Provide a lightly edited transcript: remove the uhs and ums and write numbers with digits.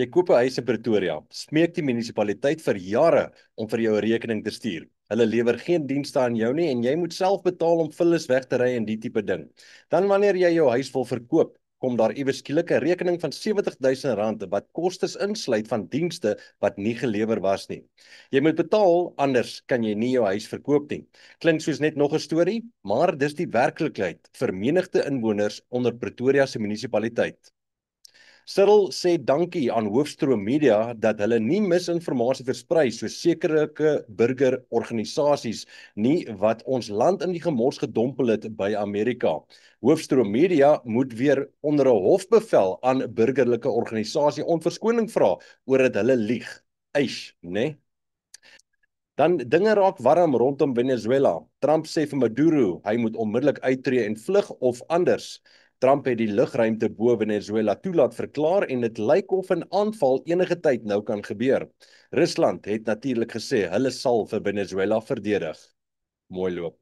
Jy koop 'n huis in Pretoria, smeek die munisipaliteit vir jare om vir jou 'n rekening te stuur. Hulle lewer geen dienste aan jou nie en jy moet self betaal om vullis weg te ry en die tipe ding. Dan wanneer jy jou huis wil verkoop, kom daar iewes skielik 'n rekening van R70 000 wat kostes insluit van dienste wat nie gelewer was nie. Jy moet betaal, anders kan jy nie jou huis verkoop nie. Klink soos net nog 'n storie, maar dis die werklikheid vir menigte inwoners onder Pretoria se munisipaliteit. Cyril sê dankie aan Hoofstroom Media dat hulle nie misinformasie versprei soos sekerlike burgerorganisasies nie wat ons land in die gemors gedompel het by Amerika. Hoofstroom Media moet weer onder 'n hofbevel aan 'n burgerlike organisasie om verskoning vra oor dat hulle lieg. Eish, né? Dan dinge raak warm rondom Venezuela. Trump sê vir Maduro hy moet onmiddellik uittreë en vlug of anders. Trump het die lugruimte bo Venezuela toelaat verklaar en dit lyk of 'n aanval enige tyd nou kan gebeur. Rusland het natuurlik gesê hulle sal vir Venezuela verdedig. Mooi loop.